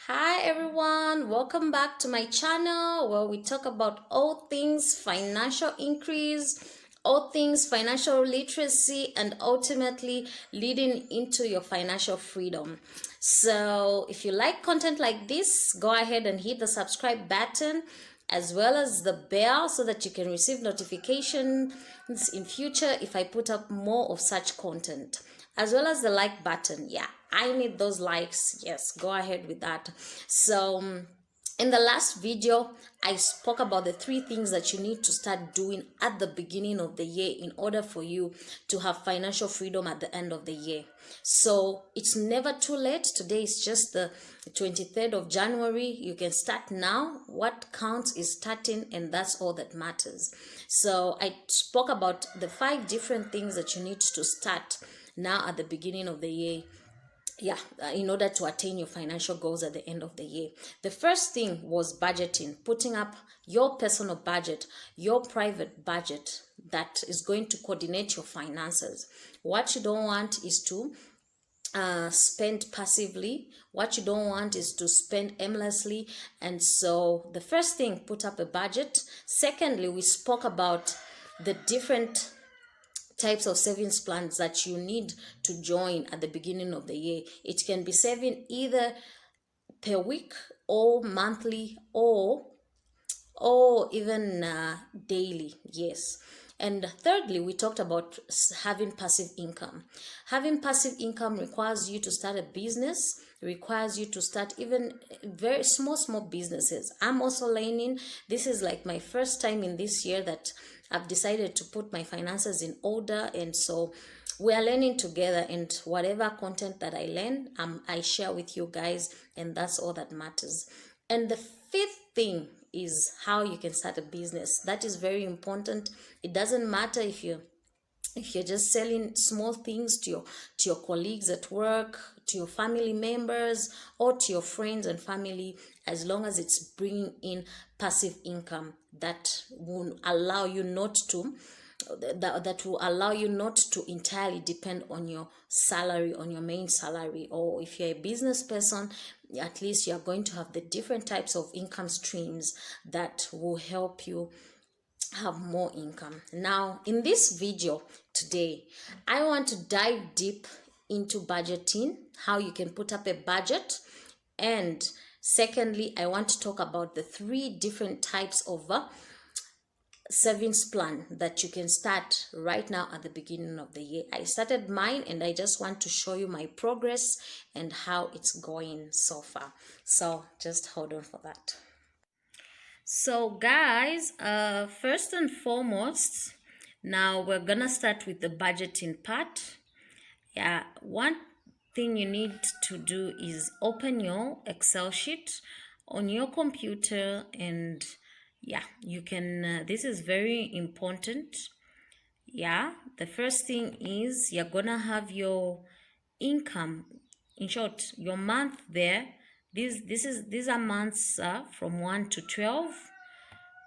Hi everyone, welcome back to my channel where we talk about all things financial increase, all things financial literacy, and ultimately leading into your financial freedom. So, if you like content like this, go ahead and hit the subscribe button as well as the bell so that you can receive notifications in future if I put up more of such content, as well as the like button. Yeah, I need those likes. Yes, go ahead with that. So in the last video, I spoke about the three things that you need to start doing at the beginning of the year in order for you to have financial freedom at the end of the year. So it's never too late. Today is just the 23rd of January. You can start now. What counts is starting, and that's all that matters. So I spoke about the 5 different things that you need to start now at the beginning of the year, in order to attain your financial goals at the end of the year. The first thing was budgeting, putting up your personal budget, your private budget that is going to coordinate your finances. What you don't want is to spend passively. What you don't want is to spend aimlessly. And so the first thing, put up a budget. Secondly, we spoke about the different types of savings plans that you need to join at the beginning of the year. It can be saving either per week or monthly or even daily. Yes. And thirdly, we talked about having passive income. Having passive income requires you to start a business, requires you to start even very small businesses. I'm also learning. This is like my first time in this year that I've decided to put my finances in order, and so we are learning together, and whatever content that I learn, I share with you guys, and that's all that matters. And the fifth thing is how you can start a business. That is very important. It doesn't matter if you're just selling small things to your colleagues at work, to your family members, or to your friends and family, as long as it's bringing in passive income that will allow you not to that will allow you not to entirely depend on your salary, on your main salary. Or if you're a business person, at least you're going to have the different types of income streams that will help you have more income. Now, in this video today, I want to dive deep into budgeting, how you can put up a budget, and secondly, I want to talk about the 3 different types of savings plan that you can start right now at the beginning of the year. I started mine and I just want to show you my progress and how it's going so far. So just hold on for that. So guys, first and foremost, now we're gonna start with the budgeting part. Yeah, one thing you need to do is open your Excel sheet on your computer, and yeah, you can this is very important. Yeah, the first thing is you're gonna have your income, in short, your month there. These are months from 1 to 12,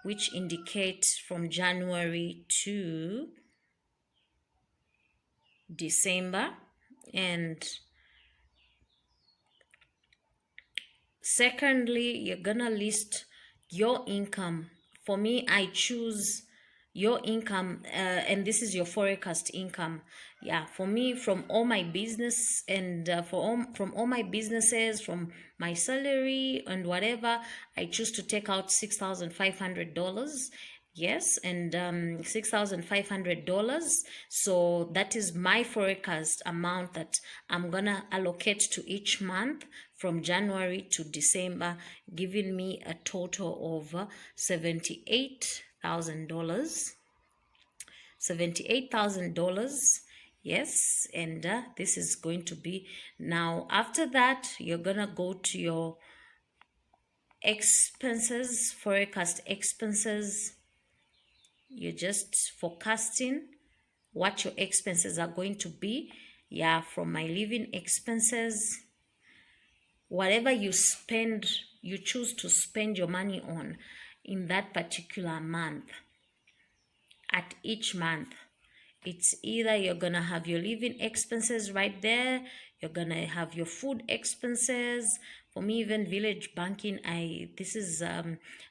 which indicate from January to December. And secondly, you're gonna list your income. For me, I choose your income, and this is your forecast income. Yeah, for me, from all my business and from all my businesses, from my salary and whatever, I choose to take out $6,500. Yes, and $6,500. So that is my forecast amount that I'm gonna allocate to each month from January to December, giving me a total of $78,000. $78,000. Yes, and this is going to be, now after that you're gonna go to your expenses, forecast expenses. You're just forecasting what your expenses are going to be. Yeah, from my living expenses, whatever you spend, you choose to spend your money on in that particular month. At each month, it's either you're gonna have your living expenses right there, You're gonna have your food expenses. For me, even village banking, this is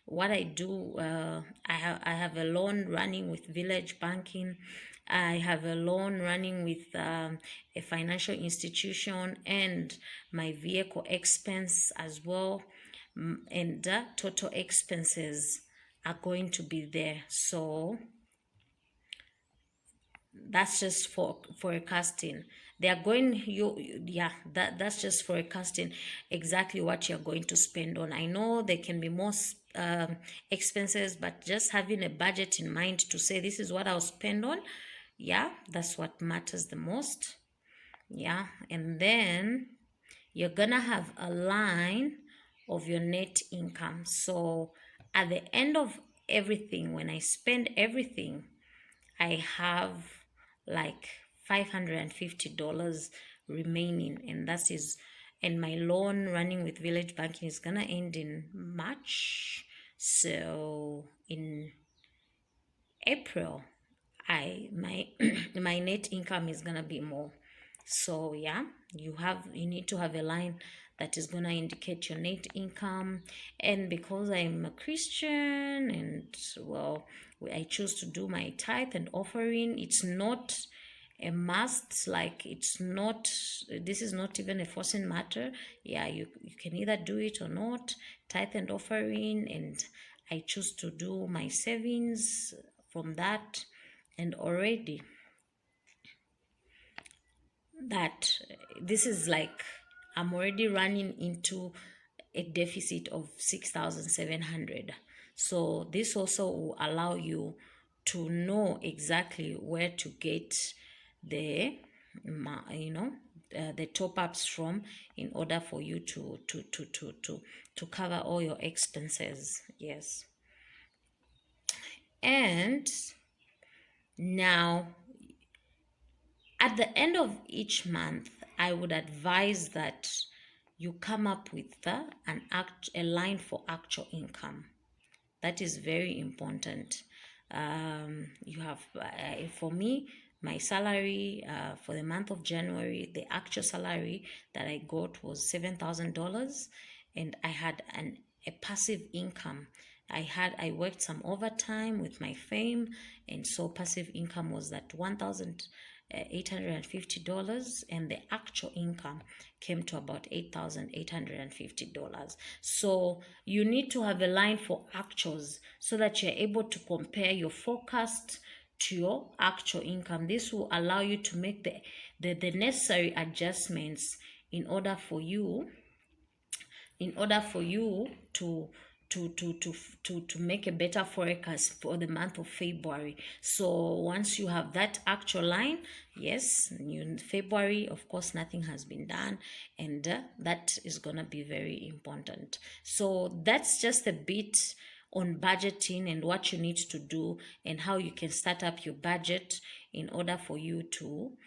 what I do. I have a loan running with village banking. I have a loan running with a financial institution, and my vehicle expense as well. And total expenses are going to be there. So that's just for forecasting. They are going, yeah, that's just forecasting exactly what you're going to spend on. I know there can be more expenses, but just having a budget in mind to say this is what I'll spend on, yeah, that's what matters the most. Yeah. And then you're gonna have a line of your net income. So at the end of everything, when I spend everything, I have like $550 remaining, and and my loan running with village banking is gonna end in March. So in April, my my net income is gonna be more. So yeah, you need to have a line that is gonna indicate your net income. And because I'm a Christian, and well, I choose to do my tithe and offering, it's not a must. Like, it's not, this is not even a forcing matter. Yeah, you can either do it or not, tithe and offering. And I choose to do my savings from that. And already that this is like, I'm already running into a deficit of 6,700. So this also will allow you to know exactly where to get the the top ups from, in order for you to cover all your expenses. Yes. And now, at the end of each month, I would advise that you come up with a line for actual income. That is very important. You have, for me, my salary for the month of January, the actual salary that I got was $7,000, and I had a passive income. I worked some overtime with my fame, and so passive income was that $1,850, and the actual income came to about $8,850. So you need to have a line for actuals so that you're able to compare your forecast to your actual income. This will allow you to make the necessary adjustments in order for you to make a better forecast for the month of February. So once you have that actual line, yes, in February, of course, nothing has been done, and that is gonna be very important. So that's just a bit on budgeting and what you need to do, and how you can start up your budget in order for you to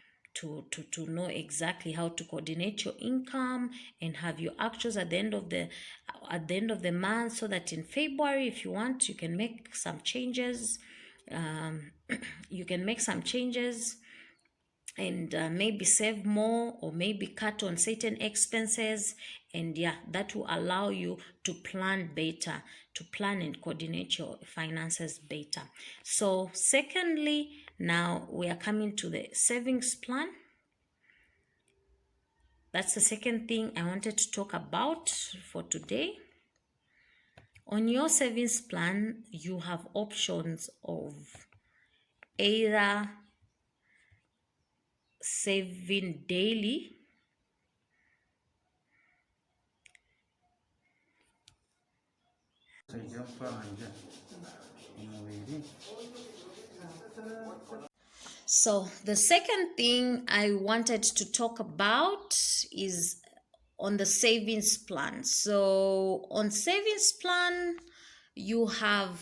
know exactly how to coordinate your income and have your actuals at the end of the month, so that in February, if you want, you can make some changes. You can make some changes and maybe save more, or maybe cut on certain expenses. And yeah, that will allow you to plan better, to plan and coordinate your finances better. So secondly, now we are coming to the savings plan. That's the second thing I wanted to talk about for today. On your savings plan, you have options of either saving daily, so the second thing I wanted to talk about is on the savings plan. So on savings plan, you have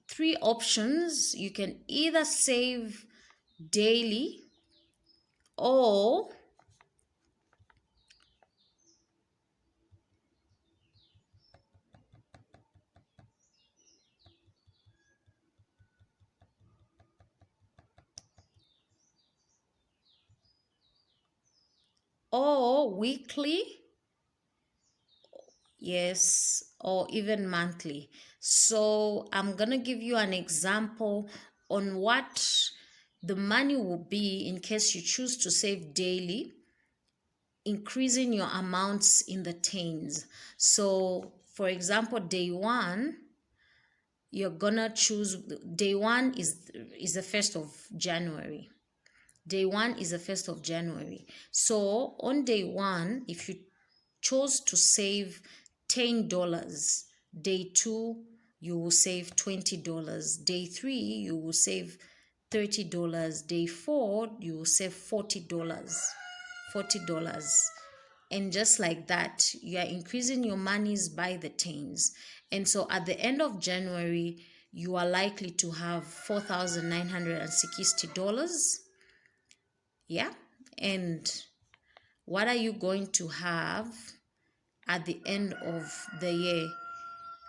three options. You can either save daily, or or weekly, yes, or even monthly. So I'm gonna give you an example on what the money will be in case you choose to save daily, increasing your amounts in the tens. So for example, day one, you're gonna choose, day one is the 1st of January. Day one is the 1st of January. So on day one, if you chose to save $10, day two, you will save $20. Day three, you will save $30. Day four, you will save $40. $40. And just like that, you are increasing your monies by the tens. And so at the end of January, you are likely to have $4,960. Yeah. And what are you going to have at the end of the year?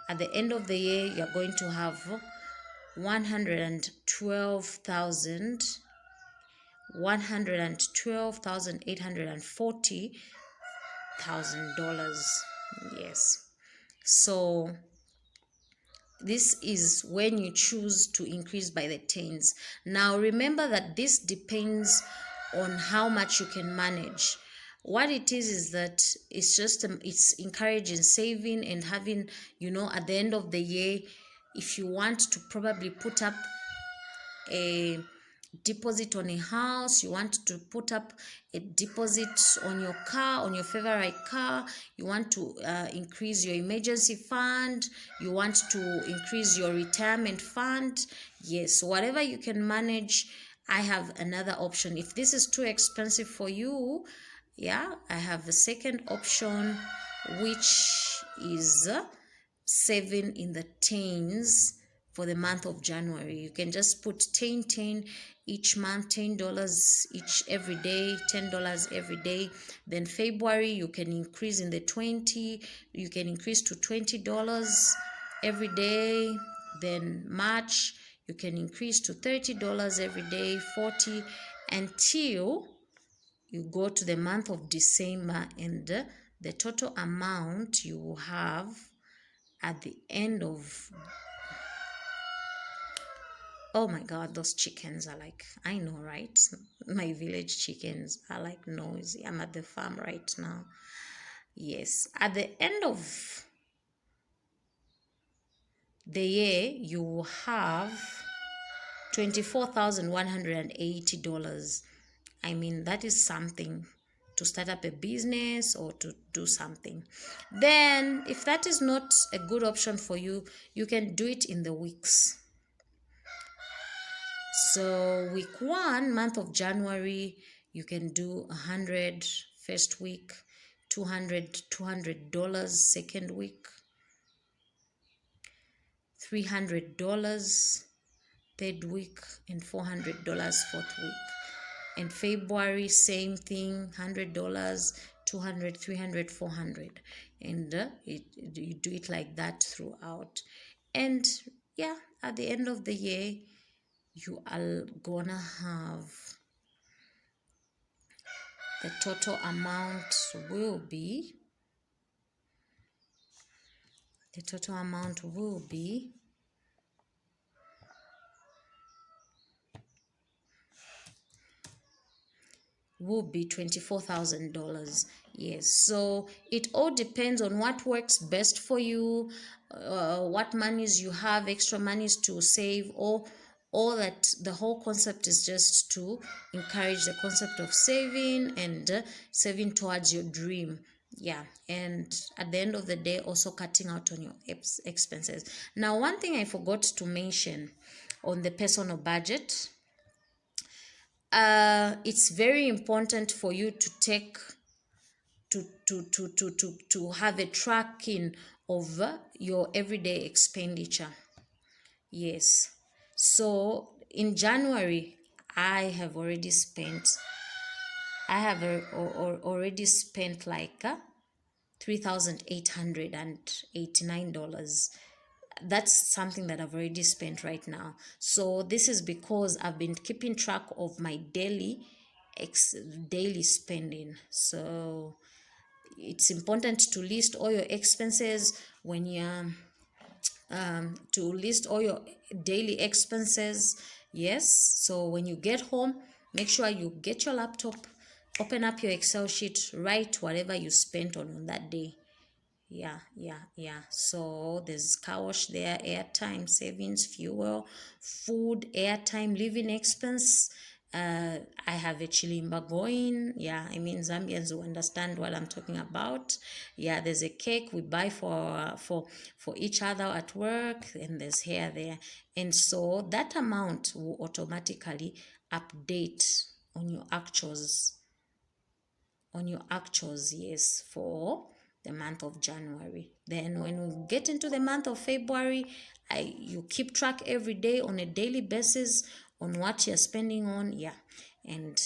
At the end of the year, you're going to have 112,000 $112,840,000. Yes. So this is when you choose to increase by the tens. Now remember that this depends on how much you can manage. What it is that it's just it's encouraging saving and having, at the end of the year, if you want to probably put up a deposit on a house, you want to put up a deposit on your car, on your favorite car, you want to increase your emergency fund, you want to increase your retirement fund. Yes, whatever you can manage. I have another option. If this is too expensive for you, yeah, I have a second option, which is saving in the tens for the month of January. You can just put 10 each month, $10 each every day, $10 every day. Then February, you can increase in the 20, you can increase to $20 every day. Then March, you can increase to $30 every day, 40, until you go to the month of December, and the total amount you will have at the end of, oh my god, those chickens are like, I know, right? My village chickens are like noisy. I'm at the farm right now. Yes, at the end of the year, you will have $24,180. I mean, that is something to start up a business or to do something. Then if that is not a good option for you, you can do it in the weeks. So week one, month of January, you can do 100 first week, $200 second week, $300 third week, and $400 fourth week. And February, same thing, $100, 200, 300, 400. And you do it like that throughout. And yeah, at the end of the year, you are gonna have the total amount will be $24,000. Yes, so it all depends on what works best for you, what monies you have, extra monies to save, or all that. The whole concept is just to encourage the concept of saving and saving towards your dream. Yeah, and at the end of the day, also cutting out on your expenses. Now, one thing I forgot to mention on the personal budget, it's very important for you to take to have a tracking of your everyday expenditure. Yes, so in January, I have already spent like $3,889. That's something that I've already spent right now. So this is because I've been keeping track of my daily daily spending. So it's important to list all your expenses when you're to list all your daily expenses. Yes, so when you get home, make sure you get your laptop, open up your Excel sheet, write whatever you spent on that day. Yeah. So there's car wash there, airtime, savings, fuel, food, airtime, living expense. I have a chilimba going. Yeah, I mean Zambians will understand what I'm talking about. Yeah, there's a cake we buy for each other at work, and there's hair there, and so that amount will automatically update on your actuals yes, for the month of January. Then when we get into the month of February, you keep track every day on a daily basis on what you're spending on. Yeah, and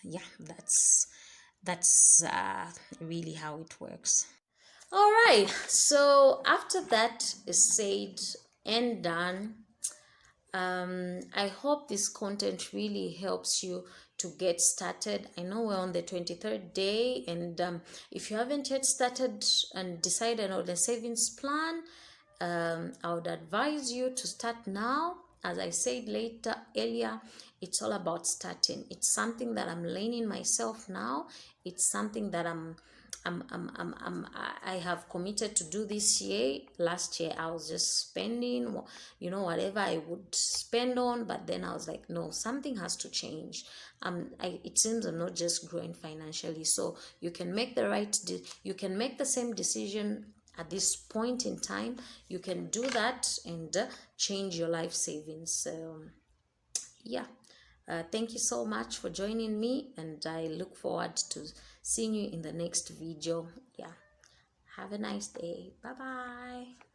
yeah, that's really how it works. All right, so after that is said and done, I hope this content really helps you to get started. I know we're on the 23rd day, and if you haven't yet started and decided on the savings plan, I would advise you to start now. As I said earlier, it's all about starting. It's something that I'm learning myself now. It's something that I have committed to do this year. Last year I was just spending, whatever I would spend on, but then I was like, no, something has to change. It seems I'm not just growing financially. So you can make you can make the same decision at this point in time. You can do that and change your life savings. So yeah, thank you so much for joining me, and I look forward to seeing you in the next video. Yeah, have a nice day. Bye bye.